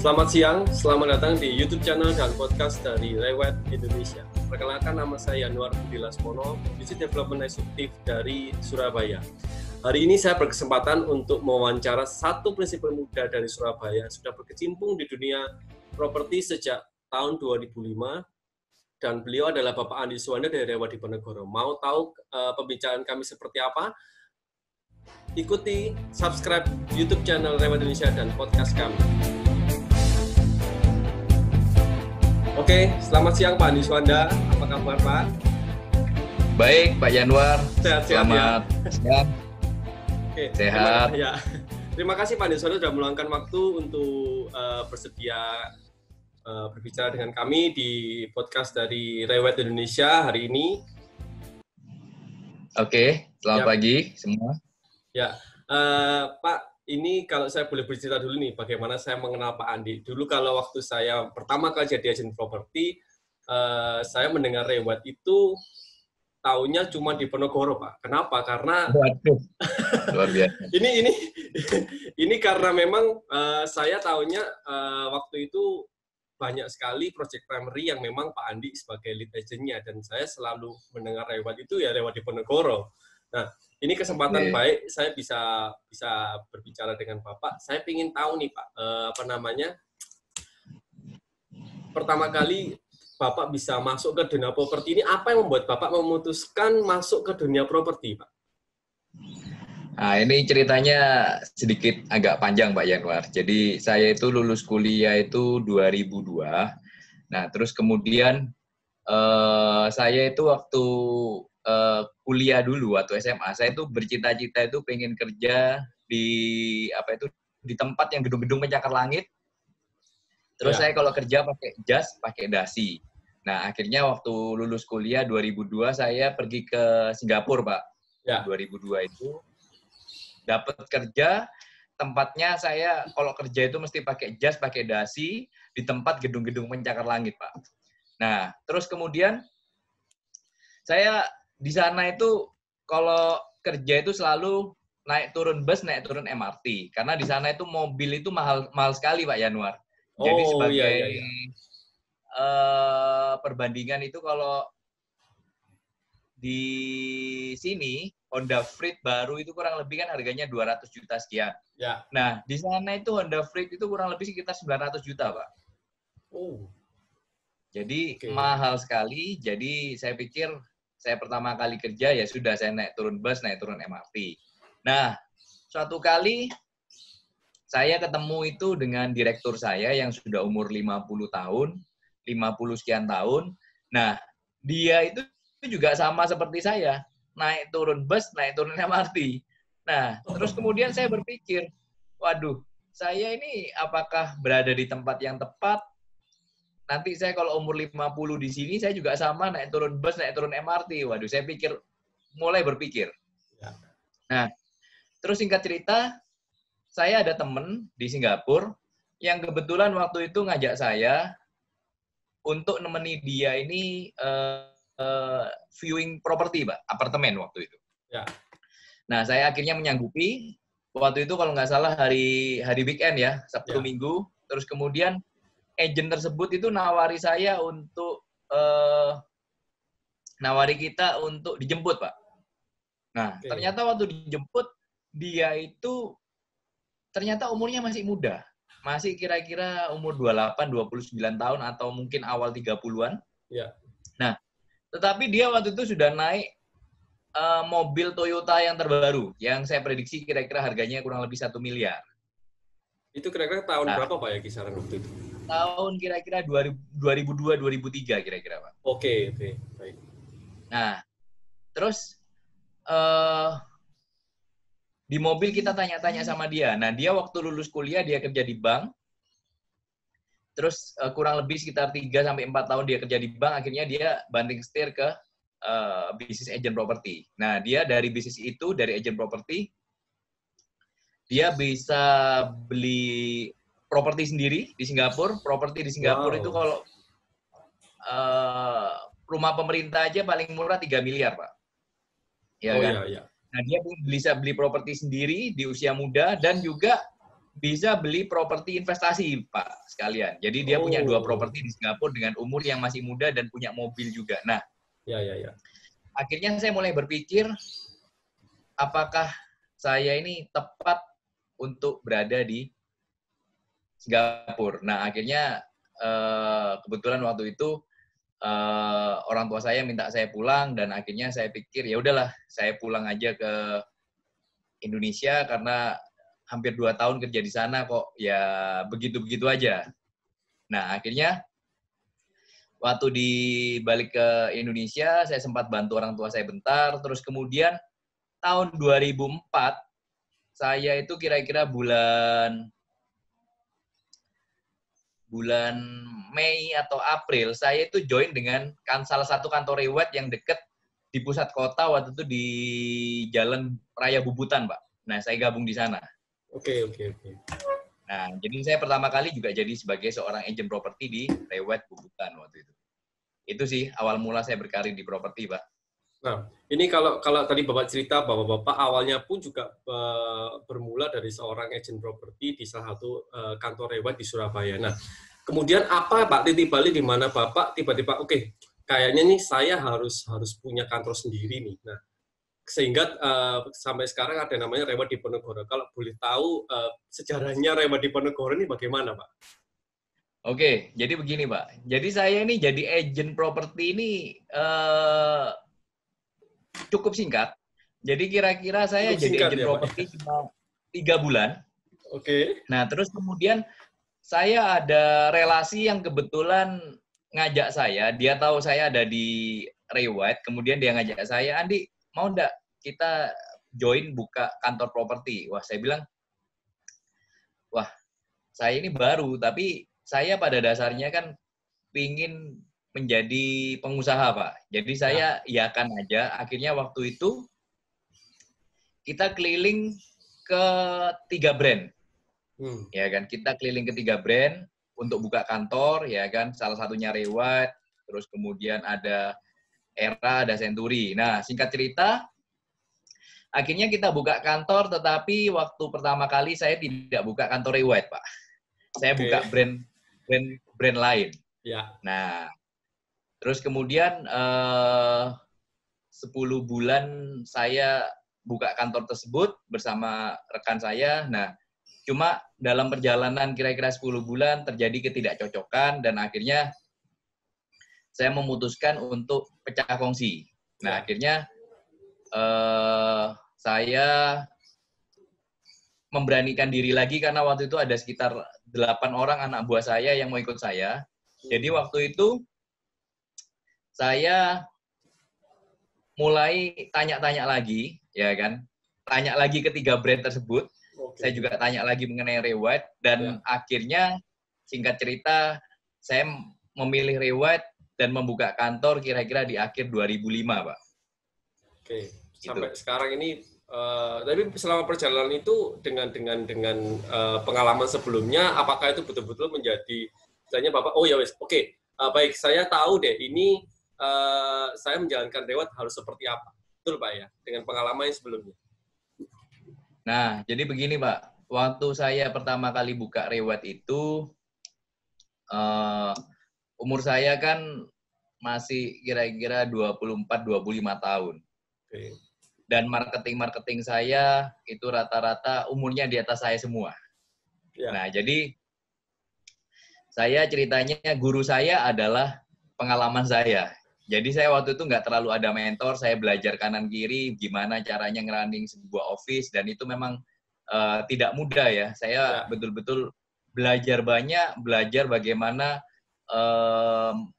Selamat siang, selamat datang di YouTube channel dan podcast dari Rewet Indonesia. Perkenalkan, nama saya Yanuar Budi Lasmono, Business Development Executive dari Surabaya. Hari ini saya berkesempatan untuk mewawancara satu prinsipal muda dari Surabaya yang sudah berkecimpung di dunia properti sejak tahun 2005, dan beliau adalah Bapak Andi Suwanda dari Rewet Diponegoro. Mau tahu pembicaraan kami seperti apa? Ikuti, subscribe YouTube channel Rewet Indonesia dan podcast kami. Oke, selamat siang Pak Andi Suwanda. Apa kabar Pak? Baik, Pak Yanuar. Sehat-sehat selamat ya? Siang. Oke, Sehat. Terima kasih Pak Andi Suwanda sudah meluangkan waktu untuk bersedia berbicara dengan kami di podcast dari Rewet Indonesia hari ini. Oke, selamat pagi semua. Ya, Pak, ini kalau saya boleh bercerita dulu nih, bagaimana saya mengenal Pak Andi. Dulu kalau waktu saya pertama kali jadi agen properti, saya mendengar Rewet itu taunya cuma di Ponorogo, Pak. Kenapa? Karena Waduh, luar biasa. ini karena memang saya taunya waktu itu banyak sekali project primary yang memang Pak Andi sebagai lead agent-nya, dan saya selalu mendengar Rewet itu ya Rewet Diponegoro. Nah, ini kesempatan baik saya bisa berbicara dengan Bapak. Saya ingin tahu nih Pak, pertama kali Bapak bisa masuk ke dunia properti ini, apa yang membuat Bapak memutuskan masuk ke dunia properti, Pak? Nah, ini ceritanya sedikit agak panjang, Pak Yanuar. Jadi saya itu lulus kuliah itu 2002. Nah, terus kemudian saya itu waktu kuliah dulu, waktu SMA, saya itu bercita-cita itu pengen kerja di di tempat yang gedung-gedung pencakar langit. Terus saya kalau kerja pakai jas, pakai dasi. Nah, akhirnya waktu lulus kuliah 2002 saya pergi ke Singapura, Pak. Ya. 2002 itu dapat kerja, tempatnya saya kalau kerja itu mesti pakai jas, pakai dasi di tempat gedung-gedung pencakar langit, Pak. Nah, terus kemudian saya di sana itu kalau kerja itu selalu naik turun bus, naik turun MRT. Karena di sana itu mobil itu mahal sekali, Pak Yanuar. Jadi sebagai perbandingan itu kalau di sini Honda Freed baru itu kurang lebih kan harganya 200 juta sekian. Ya. Nah, di sana itu Honda Freed itu kurang lebih sekitar 900 juta, Pak. Oh. Jadi mahal sekali. Jadi saya pikir saya pertama kali kerja ya sudah saya naik turun bus, naik turun MRT. Nah, suatu kali saya ketemu itu dengan direktur saya yang sudah umur 50 tahun, 50 sekian tahun. Nah, dia itu juga sama seperti saya, naik turun bus, naik turun MRT. Nah, terus kemudian saya berpikir, waduh, saya ini apakah berada di tempat yang tepat? Nanti saya kalau umur 50 di sini, saya juga sama naik turun bus, naik turun MRT. Waduh, saya mulai berpikir. Nah, terus singkat cerita, saya ada teman di Singapura yang kebetulan waktu itu ngajak saya untuk nemeni dia ini viewing properti, Pak, apartemen waktu itu. Ya. Nah, saya akhirnya menyanggupi. Waktu itu kalau nggak salah hari weekend ya, Sabtu Minggu. Terus kemudian agen tersebut itu nawari saya untuk nawari kita untuk dijemput, Pak. Nah, ternyata waktu dijemput dia itu ternyata umurnya masih muda. Masih kira-kira umur 28, 29 tahun atau mungkin awal 30-an. Ya. Nah, tetapi dia waktu itu sudah naik mobil Toyota yang terbaru, yang saya prediksi kira-kira harganya kurang lebih 1 miliar. Itu kira-kira tahun berapa Pak ya kisaran waktu itu? Tahun kira-kira 2002-2003 kira-kira, Pak. Oke, baik. Nah, terus di mobil kita tanya-tanya sama dia. Nah, dia waktu lulus kuliah dia kerja di bank. Terus kurang lebih sekitar 3-4 tahun dia kerja di bank, akhirnya dia banting setir ke bisnis agent properti. Nah, dia dari bisnis itu, dari agent properti, dia bisa beli properti sendiri di Singapura. Properti di Singapura itu kalau rumah pemerintah aja paling murah 3 miliar, Pak. Ya kan? Iya. Nah, dia bisa beli properti sendiri di usia muda dan juga bisa beli properti investasi, Pak, sekalian. Jadi dia punya 2 properti di Singapura dengan umur yang masih muda dan punya mobil juga. Nah, akhirnya saya mulai berpikir, apakah saya ini tepat untuk berada di Singapura. Nah, akhirnya kebetulan waktu itu orang tua saya minta saya pulang dan akhirnya saya pikir ya udahlah, saya pulang aja ke Indonesia karena hampir 2 tahun kerja di sana kok ya begitu-begitu aja. Nah, akhirnya waktu balik ke Indonesia, saya sempat bantu orang tua saya bentar, terus kemudian tahun 2004, saya itu kira-kira bulan Mei atau April, saya itu join dengan salah satu kantor Rewet yang dekat di pusat kota, waktu itu di Jalan Raya Bubutan, Pak. Nah, saya gabung di sana. Oke. Nah, jadi saya pertama kali juga jadi sebagai seorang agent properti di Rewet Bubutan waktu itu. Itu sih awal mula saya berkarir di properti, Pak. Nah, ini kalau tadi Bapak cerita bahwa Bapak awalnya pun juga bermula dari seorang agent properti di salah satu kantor Rewet di Surabaya. Nah, kemudian apa Pak titik balik di mana Bapak tiba-tiba oke, kayaknya nih saya harus punya kantor sendiri nih. Nah, sehingga sampai sekarang ada namanya Rewet Diponegoro. Kalau boleh tahu sejarahnya Rewet Diponegoro ini bagaimana, Pak? Oke, jadi begini, Pak. Jadi saya ini jadi agent properti ini cukup singkat. Jadi kira-kira saya jadi agent properti cuma 3 bulan. Oke. Nah, terus kemudian saya ada relasi yang kebetulan ngajak saya. Dia tahu saya ada di Rewet, kemudian dia ngajak saya, Andi, mau nggak kita join buka kantor properti? Wah, saya bilang, wah, saya ini baru, tapi saya pada dasarnya kan pingin menjadi pengusaha, Pak. Jadi saya iakan aja. Akhirnya waktu itu kita keliling ke 3 brand. Ya kan, kita keliling ke 3 brand untuk buka kantor, ya kan. Salah satunya Rewet, terus kemudian ada Era, ada Century. Nah, singkat cerita, akhirnya kita buka kantor, tetapi waktu pertama kali saya tidak buka kantor Rewet, Pak. Saya buka brand lain. Ya. Nah, terus kemudian 10 bulan saya buka kantor tersebut bersama rekan saya. Nah, cuma dalam perjalanan kira-kira 10 bulan terjadi ketidakcocokan dan akhirnya saya memutuskan untuk pecah kongsi. Nah, akhirnya saya memberanikan diri lagi karena waktu itu ada sekitar 8 orang anak buah saya yang mau ikut saya. Jadi waktu itu saya mulai tanya-tanya lagi, ya kan? Tanya lagi ke 3 brand tersebut. Saya juga tanya lagi mengenai Rewet dan akhirnya singkat cerita saya memilih Rewet dan membuka kantor kira-kira di akhir 2005, Pak. Oke. Sampai sekarang ini tapi selama perjalanan itu dengan pengalaman sebelumnya, apakah itu betul-betul menjadi misalnya Bapak, oh ya wes, oke, baik, saya tahu deh ini saya menjalankan Rewet harus seperti apa. Betul, Pak, ya? Dengan pengalaman yang sebelumnya. Nah, jadi begini, Pak. Waktu saya pertama kali buka Rewet itu, umur saya kan masih kira-kira 24-25 tahun. Oke. Dan marketing saya itu rata-rata umurnya di atas saya semua. Ya. Nah, jadi saya ceritanya guru saya adalah pengalaman saya. Jadi saya waktu itu nggak terlalu ada mentor, saya belajar kanan kiri gimana caranya ngerunning sebuah office dan itu memang tidak mudah ya. Saya betul-betul belajar banyak, belajar bagaimana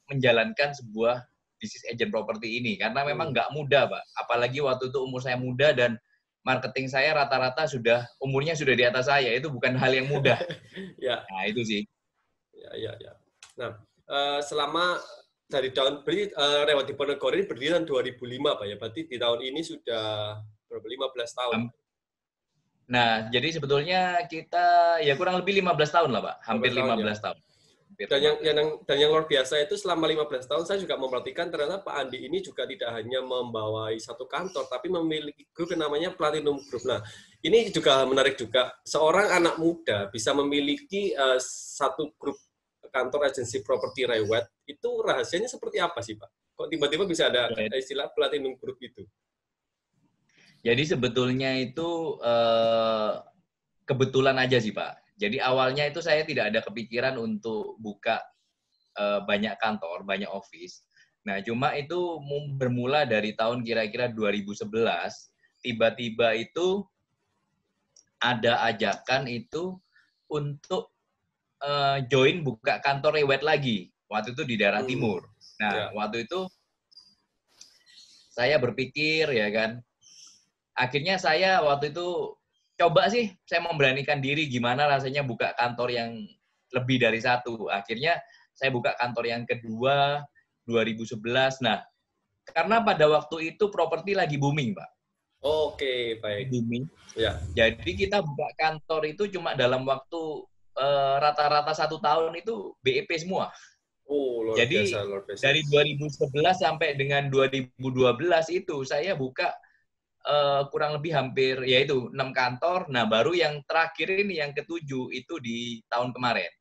menjalankan sebuah bisnis agent properti ini karena memang nggak mudah, Pak. Apalagi waktu itu umur saya muda dan marketing saya rata-rata umurnya sudah di atas saya, itu bukan hal yang mudah. Ya. Nah, itu sih. Ya. Nah, selama dari tahun Rewet Diponegoro ini berdiri tahun 2005, Pak ya. Berarti di tahun ini sudah berapa? 15 tahun. Nah, jadi sebetulnya kita ya kurang lebih 15 tahun lah, Pak. Hampir 15 tahun. Dan yang luar biasa itu selama 15 tahun saya juga memperhatikan ternyata Pak Andi ini juga tidak hanya membawai satu kantor, tapi memiliki grup yang namanya Platinum Group. Nah, ini juga menarik juga. Seorang anak muda bisa memiliki satu grup kantor agensi properti Rewet, itu rahasianya seperti apa sih Pak? Kok tiba-tiba bisa ada istilah Platinum Group itu? Jadi sebetulnya itu kebetulan aja sih Pak. Jadi awalnya itu saya tidak ada kepikiran untuk buka banyak kantor, banyak office. Nah, cuma itu bermula dari tahun kira-kira 2011, tiba-tiba itu ada ajakan itu untuk join buka kantor Rewet lagi. Waktu itu di daerah timur. Nah, waktu itu saya berpikir ya kan, akhirnya saya waktu itu coba sih, saya memberanikan diri gimana rasanya buka kantor yang lebih dari satu. Akhirnya saya buka kantor yang kedua, 2011. Nah, karena pada waktu itu properti lagi booming, Pak. Oke, baik. Booming. Ya. Jadi kita buka kantor itu cuma dalam waktu rata-rata 1 tahun itu BEP semua. Oh, luar biasa, luar biasa. Dari 2011 sampai dengan 2012 itu saya buka kurang lebih hampir yaitu 6 kantor. Nah, baru yang terakhir ini yang ke-7 itu di tahun kemarin.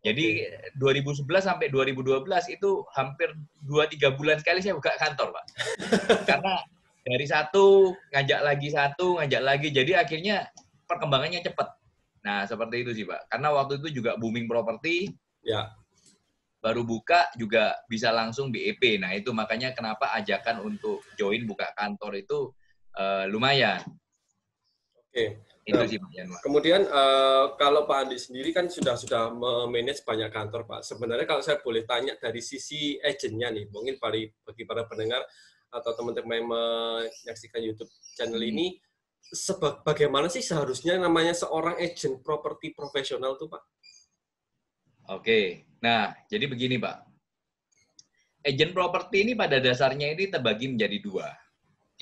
Jadi 2011 sampai 2012 itu hampir 2-3 bulan sekali saya buka kantor, Pak. Karena dari satu ngajak lagi. Jadi akhirnya perkembangannya cepat. Nah, seperti itu sih, Pak. Karena waktu itu juga booming properti. Ya. Baru buka juga bisa langsung BEP. Nah, itu makanya kenapa ajakan untuk join buka kantor itu lumayan. Oke. Itu sih Pak Yanwar. Kemudian kalau Pak Andi sendiri kan sudah memanage banyak kantor, Pak. Sebenarnya kalau saya boleh tanya dari sisi agennya nih, mungkin bagi para pendengar atau teman-teman yang menyaksikan YouTube channel ini, bagaimana sih seharusnya namanya seorang agent properti profesional tuh, Pak? Oke. Nah, jadi begini, Pak. Agent properti ini pada dasarnya ini terbagi menjadi 2.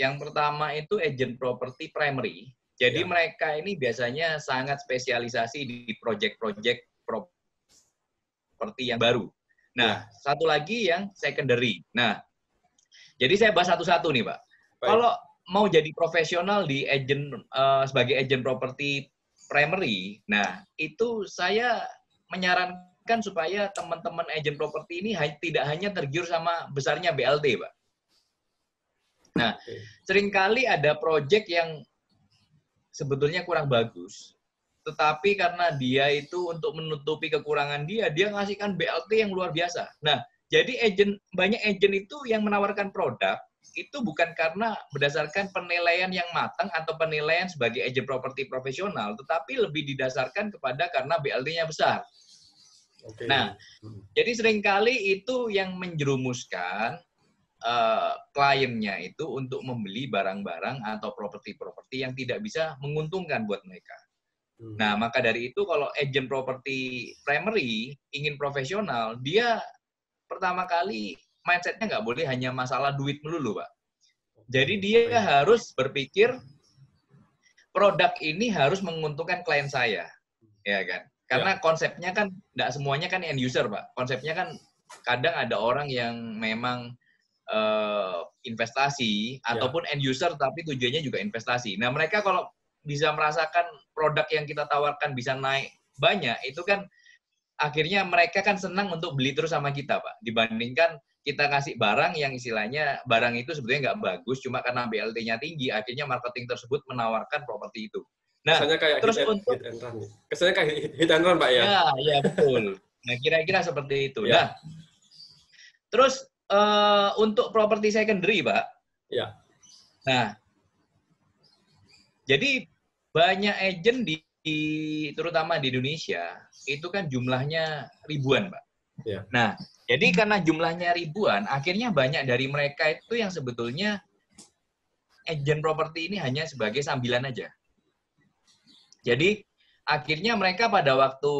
Yang pertama itu agent property primary. Jadi mereka ini biasanya sangat spesialisasi di proyek-proyek properti yang baru. Nah, satu lagi yang secondary. Nah, jadi saya bahas satu-satu nih, Pak. Kalau mau jadi profesional di agent sebagai agent properti primary, nah itu saya menyarankan supaya teman-teman agent properti ini tidak hanya tergiur sama besarnya BLT, Pak. Nah, seringkali ada proyek yang sebetulnya kurang bagus, tetapi karena dia itu untuk menutupi kekurangan dia ngasihkan BLT yang luar biasa. Nah, jadi banyak agent itu yang menawarkan produk, itu bukan karena berdasarkan penilaian yang matang atau penilaian sebagai agent properti profesional, tetapi lebih didasarkan kepada karena BLT-nya besar. Nah, jadi seringkali itu yang menjerumuskan kliennya itu untuk membeli barang-barang atau properti-properti yang tidak bisa menguntungkan buat mereka. Nah, maka dari itu kalau agent properti primary ingin profesional, dia pertama kali mindset-nya nggak boleh hanya masalah duit melulu, Pak. Jadi dia harus berpikir produk ini harus menguntungkan klien saya, ya kan? Karena konsepnya kan nggak semuanya kan end user, Pak. Konsepnya kan kadang ada orang yang memang investasi ataupun end user tapi tujuannya juga investasi. Nah, mereka kalau bisa merasakan produk yang kita tawarkan bisa naik banyak, itu kan akhirnya mereka kan senang untuk beli terus sama kita, Pak. Dibandingkan kita kasih barang yang istilahnya barang itu sebetulnya nggak bagus, cuma karena BLT-nya tinggi, akhirnya marketing tersebut menawarkan properti itu. Nah, kesannya kayak terus kesannya kayak hit and run, Pak ya? Ya, betul. Nah, kira-kira seperti itu. Nah, terus untuk properti secondary, Pak. Ya. Nah, jadi banyak agent terutama di Indonesia itu kan jumlahnya ribuan, Pak. Ya. Nah, jadi karena jumlahnya ribuan, akhirnya banyak dari mereka itu yang sebetulnya agent properti ini hanya sebagai sambilan aja. Jadi akhirnya mereka pada waktu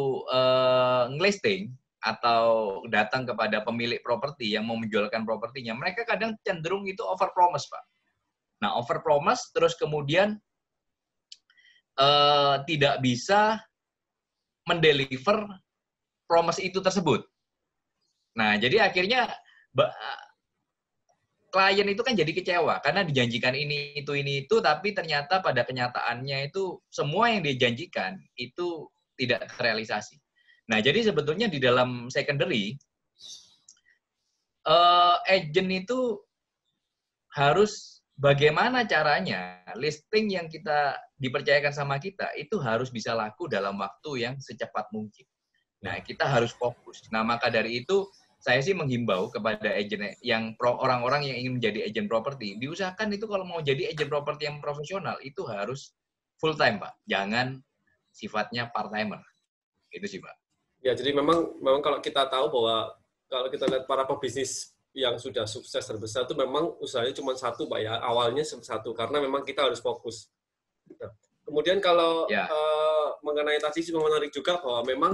ngelisting atau datang kepada pemilik properti yang mau menjualkan propertinya, mereka kadang cenderung itu over promise, Pak. Nah, over promise terus kemudian tidak bisa mendeliver promise itu tersebut. Nah, jadi akhirnya klien itu kan jadi kecewa karena dijanjikan ini itu, tapi ternyata pada kenyataannya itu semua yang dijanjikan itu tidak terrealisasi. Nah, jadi sebetulnya di dalam secondary, agent itu harus bagaimana caranya listing yang kita dipercayakan sama kita itu harus bisa laku dalam waktu yang secepat mungkin. Nah, kita harus fokus. Nah, maka dari itu saya sih menghimbau kepada agen yang orang-orang yang ingin menjadi agen properti, diusahakan itu kalau mau jadi agen properti yang profesional itu harus full time, Pak. Jangan sifatnya part timer. Itu sih, Pak. Ya, jadi memang kalau kita tahu bahwa kalau kita lihat para pebisnis yang sudah sukses terbesar itu memang usahanya cuma satu, Pak ya. Awalnya satu karena memang kita harus fokus. Nah, kemudian kalau mengenai tadi sih menarik juga bahwa memang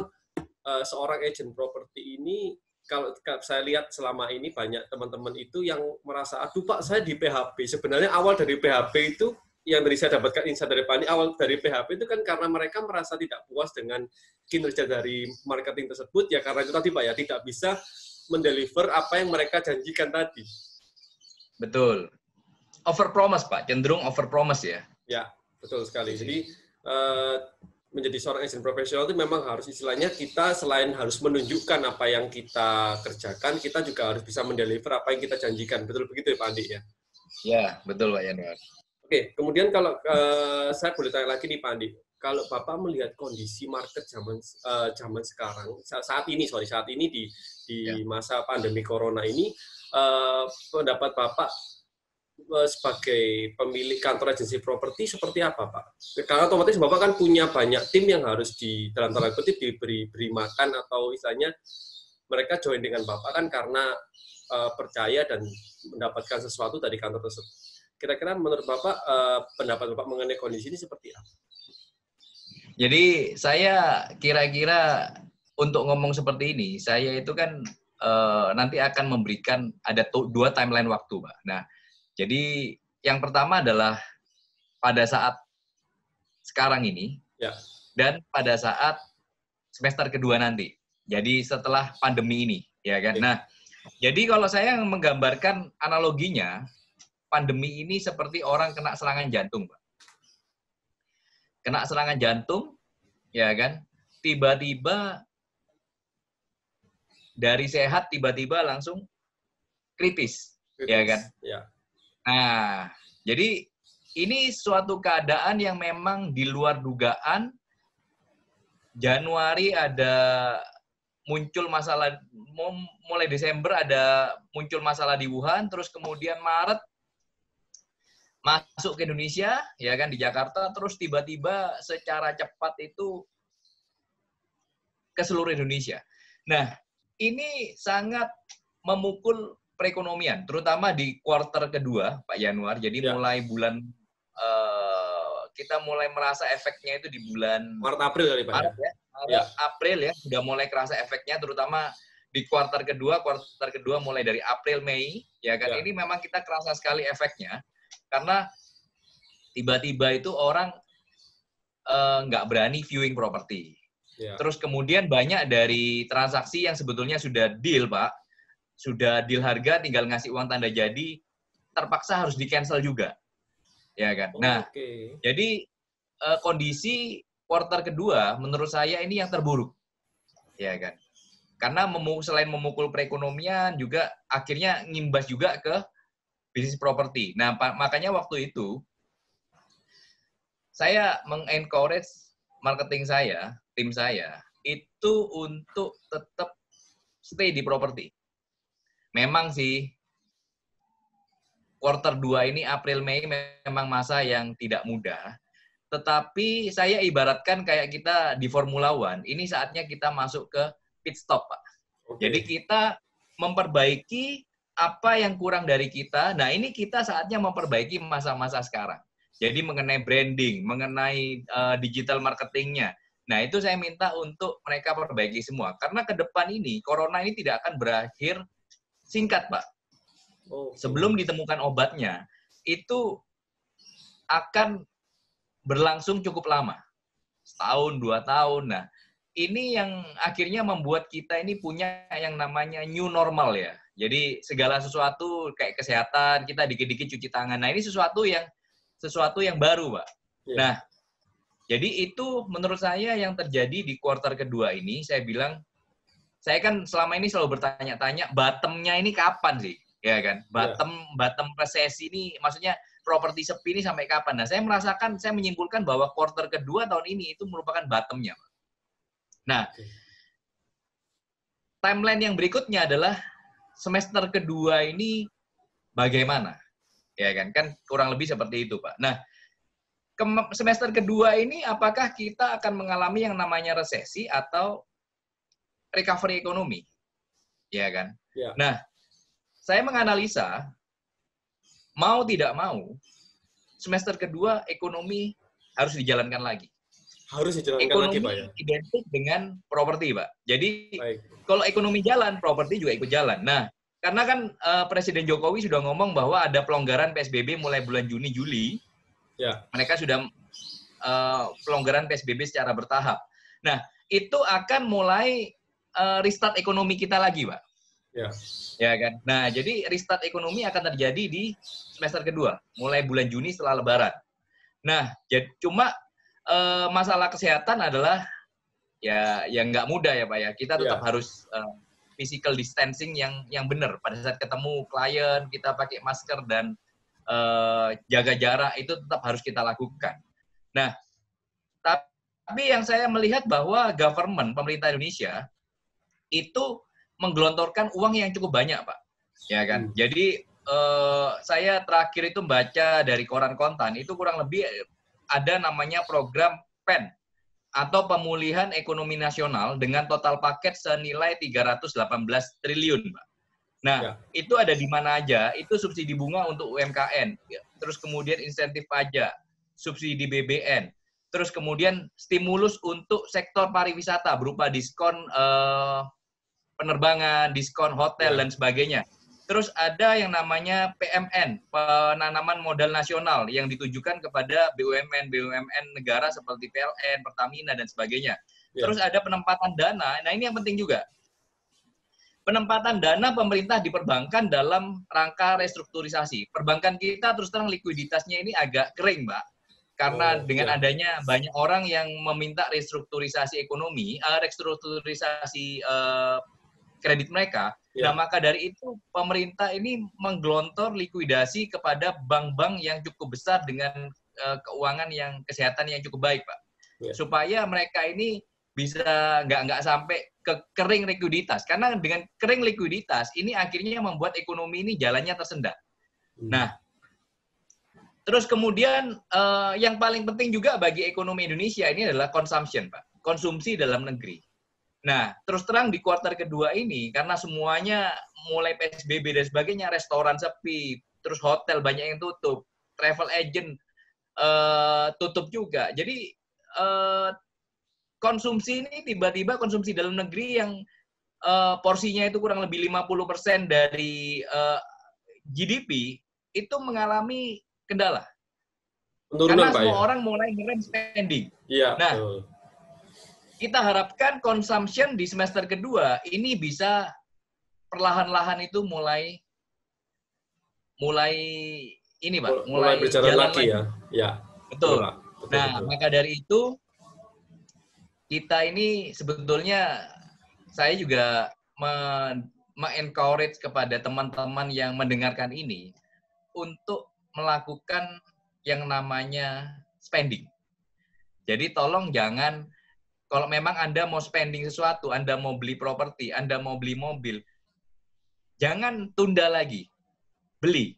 seorang agent properti ini kalau saya lihat selama ini banyak teman-teman itu yang merasa, aduh Pak, saya di PHP. Sebenarnya awal dari PHP itu, yang dari saya dapatkan insight dari Pak Andi, awal dari PHP itu kan karena mereka merasa tidak puas dengan kinerja dari marketing tersebut, ya karena itu tadi Pak ya, tidak bisa mendeliver apa yang mereka janjikan tadi. Betul. Overpromise Pak, cenderung overpromise ya. Ya, betul sekali. Jadi, menjadi seorang agent profesional itu memang harus istilahnya kita selain harus menunjukkan apa yang kita kerjakan, kita juga harus bisa mendeliver apa yang kita janjikan. Betul begitu ya Pak Andi ya? Ya, betul Pak Yanuar. Oke, kemudian kalau saya boleh tanya lagi nih Pak Andi, kalau Bapak melihat kondisi market zaman sekarang, saat ini di masa pandemi corona ini, pendapat Bapak sebagai pemilik kantor agensi properti seperti apa, Pak? Karena otomatis Bapak kan punya banyak tim yang harus dalam tanda kutip diberi makan atau istilahnya mereka join dengan Bapak kan karena percaya dan mendapatkan sesuatu dari kantor tersebut. Kira-kira menurut Bapak, pendapat Bapak mengenai kondisi ini seperti apa? Jadi saya kira-kira untuk ngomong seperti ini, saya itu kan nanti akan memberikan ada dua timeline waktu, Pak. Nah, jadi yang pertama adalah pada saat sekarang ini dan pada saat semester kedua nanti. Jadi setelah pandemi ini, ya kan. Nah, jadi kalau saya menggambarkan analoginya, pandemi ini seperti orang kena serangan jantung, Pak. Kena serangan jantung, ya kan. Tiba-tiba dari sehat tiba-tiba langsung kritis. Ya kan. Ya. Nah, jadi ini suatu keadaan yang memang di luar dugaan. Januari ada muncul masalah, mulai Desember ada muncul masalah di Wuhan, terus kemudian Maret masuk ke Indonesia, ya kan, di Jakarta, terus tiba-tiba secara cepat itu ke seluruh Indonesia. Nah, ini sangat memukul perekonomian, terutama di kuartal kedua, Pak Yanuar. Jadi mulai bulan kita mulai merasa efeknya itu di bulan Maret April kali Pak. Maret ya. Maret, April ya sudah mulai kerasa efeknya, terutama di kuartal kedua mulai dari April Mei, ya kan. Ini memang kita kerasa sekali efeknya karena tiba-tiba itu orang nggak berani viewing properti. Terus kemudian banyak dari transaksi yang sebetulnya sudah deal, Pak. Sudah deal harga, tinggal ngasih uang tanda jadi, terpaksa harus di-cancel juga. Ya kan? Nah, jadi kondisi kuartal kedua menurut saya ini yang terburuk. Ya kan? Karena selain memukul perekonomian, juga akhirnya ngimbas juga ke bisnis properti. Nah, makanya waktu itu, saya mengencourage marketing saya, tim saya, itu untuk tetap stay di properti. Memang sih, kuartal 2 ini April Mei memang masa yang tidak mudah. Tetapi saya ibaratkan kayak kita di Formula One, ini saatnya kita masuk ke pit stop, Pak. Jadi kita memperbaiki apa yang kurang dari kita. Nah, ini kita saatnya memperbaiki masa-masa sekarang. Jadi mengenai branding, mengenai digital marketingnya. Nah, itu saya minta untuk mereka perbaiki semua. Karena ke depan ini, corona ini tidak akan berakhir singkat, Pak. Sebelum ditemukan obatnya, itu akan berlangsung cukup lama. 1 tahun, 2 tahun. Nah, ini yang akhirnya membuat kita ini punya yang namanya new normal ya. Jadi segala sesuatu kayak kesehatan, kita dikit-dikit cuci tangan. Nah, ini sesuatu yang baru, Pak. Yeah. Nah, jadi itu menurut saya yang terjadi di kuartal kedua ini, saya bilang, saya kan selama ini selalu bertanya-tanya, bottom-nya ini kapan sih? Ya kan? Bottom resesi ini, maksudnya properti sepi ini sampai kapan? Nah, saya menyimpulkan bahwa kuartal kedua tahun ini itu merupakan bottom-nya. Nah, timeline yang berikutnya adalah semester kedua ini bagaimana? Ya kan? Kan kurang lebih seperti itu, Pak. Nah, semester kedua ini apakah kita akan mengalami yang namanya resesi atau recovery ekonomi? Ya kan? Ya. Nah, saya menganalisa mau tidak mau semester kedua ekonomi harus dijalankan lagi. Harus dijalankan ekonomi lagi, Pak ya? Identik dengan properti, Pak. Jadi kalau ekonomi jalan, properti juga ikut jalan. Nah, karena kan Presiden Jokowi sudah ngomong bahwa ada pelonggaran PSBB mulai bulan Juni, Juli. Ya. Mereka sudah pelonggaran PSBB secara bertahap. Nah, itu akan mulai restart ekonomi kita lagi, Pak. Ya. Ya kan? Nah, jadi restart ekonomi akan terjadi di semester kedua, mulai bulan Juni setelah Lebaran. Nah, cuma masalah kesehatan adalah ya yang nggak mudah ya Pak ya. Kita tetap harus physical distancing yang benar. Pada saat ketemu klien kita pakai masker dan jaga jarak itu tetap harus kita lakukan. Nah, tapi yang saya melihat bahwa pemerintah Indonesia itu menggelontorkan uang yang cukup banyak Pak. Ya kan. Jadi saya terakhir itu baca dari koran Kontan itu kurang lebih ada namanya program PEN atau Pemulihan Ekonomi Nasional dengan total paket senilai 318 triliun, Pak. Nah, itu ada di mana aja? Itu subsidi bunga untuk UMKM, terus kemudian insentif pajak, subsidi BBN, terus kemudian stimulus untuk sektor pariwisata berupa diskon penerbangan, diskon hotel dan sebagainya. Terus ada yang namanya PMN, penanaman modal nasional, yang ditujukan kepada BUMN negara seperti PLN, Pertamina, dan sebagainya. Terus ada penempatan dana, nah ini yang penting juga. Penempatan dana pemerintah di perbankan dalam rangka restrukturisasi. Perbankan kita terus terang likuiditasnya ini agak kering, Mbak. Karena dengan adanya banyak orang yang meminta restrukturisasi ekonomi, restrukturisasi kredit mereka. Nah, maka dari itu pemerintah ini menggelontor likuidasi kepada bank-bank yang cukup besar dengan keuangan yang kesehatan yang cukup baik, Pak. Supaya mereka ini bisa nggak sampai ke kering likuiditas. Karena dengan kering likuiditas ini akhirnya membuat ekonomi ini jalannya tersendat. Nah, terus kemudian yang paling penting juga bagi ekonomi Indonesia ini adalah consumption, Pak. Konsumsi dalam negeri. Nah, terus terang di kuartal kedua ini, karena semuanya mulai PSBB dan sebagainya, restoran sepi, terus hotel banyak yang tutup, travel agent tutup juga. Jadi, konsumsi ini tiba-tiba konsumsi dalam negeri yang porsinya itu kurang lebih 50% dari GDP, itu mengalami kendala. Penurunan, karena semua orang mulai ngerem spending. Iya, nah, kita harapkan consumption di semester kedua ini bisa perlahan-lahan itu mulai ini Pak, mulai berjalan lagi ya. Ya. Betul. Nah, maka dari itu kita ini sebetulnya saya juga encourage kepada teman-teman yang mendengarkan ini untuk melakukan yang namanya spending. Jadi tolong jangan, kalau memang Anda mau spending sesuatu, Anda mau beli properti, Anda mau beli mobil, jangan tunda lagi. Beli.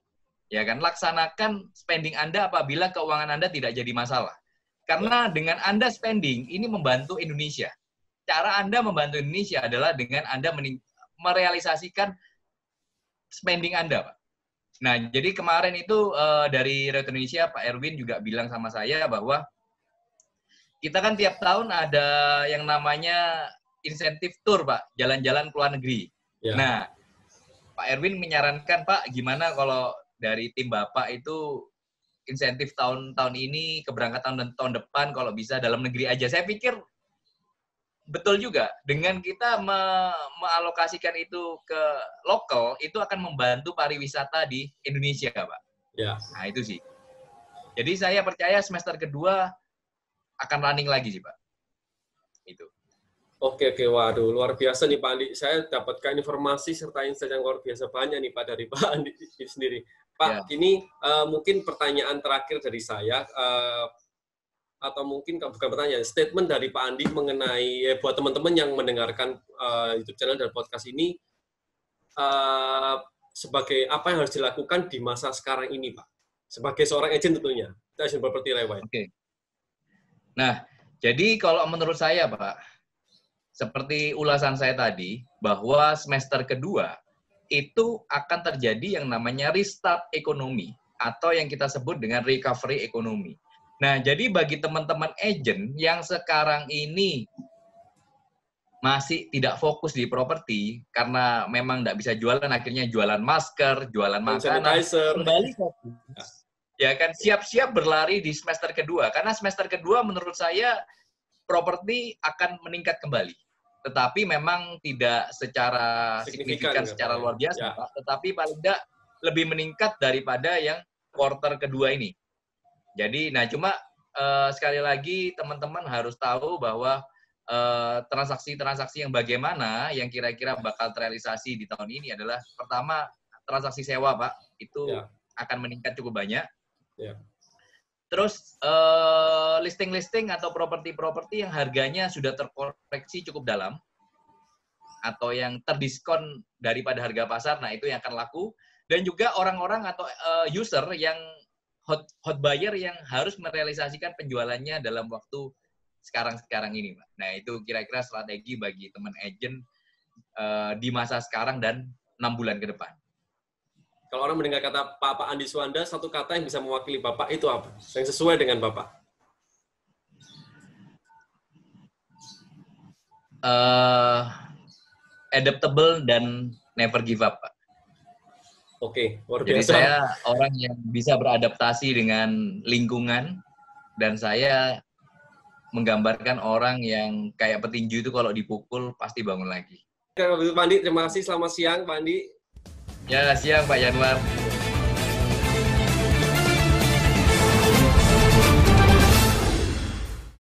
Ya kan? Laksanakan spending Anda apabila keuangan Anda tidak jadi masalah. Karena dengan Anda spending, ini membantu Indonesia. Cara Anda membantu Indonesia adalah dengan Anda merealisasikan spending Anda, Pak. Nah, jadi kemarin itu dari Rakyat Indonesia, Pak Erwin juga bilang sama saya bahwa kita kan tiap tahun ada yang namanya insentif tur, Pak, jalan-jalan ke luar negeri. Ya. Nah, Pak Erwin menyarankan, Pak, gimana kalau dari tim Bapak itu insentif tahun ini, keberangkatan tahun depan, kalau bisa dalam negeri aja. Saya pikir betul juga, dengan kita mealokasikan itu ke lokal, itu akan membantu pariwisata di Indonesia, Pak. Ya. Nah, itu sih. Jadi saya percaya semester kedua akan running lagi sih, Pak. Itu. Oke, waduh, luar biasa nih Pak Andi. Saya dapatkan informasi serta insight yang luar biasa banyak nih Pak dari Pak Andi sendiri. Pak, ini mungkin pertanyaan terakhir dari saya, atau mungkin bukan pertanyaan, statement dari Pak Andi mengenai buat teman-teman yang mendengarkan YouTube channel dan podcast ini, sebagai apa yang harus dilakukan di masa sekarang ini, Pak? Sebagai seorang agent tentunya, agent properti Lewat. Oke. Nah, jadi kalau menurut saya, Pak, seperti ulasan saya tadi, bahwa semester kedua itu akan terjadi yang namanya restart ekonomi, atau yang kita sebut dengan recovery ekonomi. Nah, jadi bagi teman-teman agent yang sekarang ini masih tidak fokus di properti, karena memang nggak bisa jualan, akhirnya jualan masker, jualan makanan, kembali fokus. Ya kan, siap-siap berlari di semester kedua. Karena semester kedua menurut saya properti akan meningkat kembali. Tetapi memang tidak secara signifikan secara luar biasa, ya. Pak. Tetapi paling tidak lebih meningkat daripada yang quarter kedua ini. Jadi, nah cuma sekali lagi teman-teman harus tahu bahwa transaksi-transaksi yang bagaimana yang kira-kira bakal terrealisasi di tahun ini adalah pertama transaksi sewa, Pak, itu akan meningkat cukup banyak. Terus listing-listing atau properti-properti yang harganya sudah terkoreksi cukup dalam atau yang terdiskon daripada harga pasar, nah itu yang akan laku. Dan juga orang-orang atau user yang hot buyer yang harus merealisasikan penjualannya dalam waktu sekarang ini, Pak. Nah, itu kira-kira strategi bagi teman agent di masa sekarang dan 6 bulan ke depan. Kalau orang mendengar kata Pak Andi Suwanda, satu kata yang bisa mewakili Bapak itu apa? Yang sesuai dengan Bapak? Adaptable dan never give up, Pak. Oke, luar biasa. Jadi saya orang yang bisa beradaptasi dengan lingkungan, dan saya menggambarkan orang yang kayak petinju itu kalau dipukul pasti bangun lagi. Oke, Pak Andi, terima kasih. Selamat siang, Pak Andi. Ya, siang Pak Januar.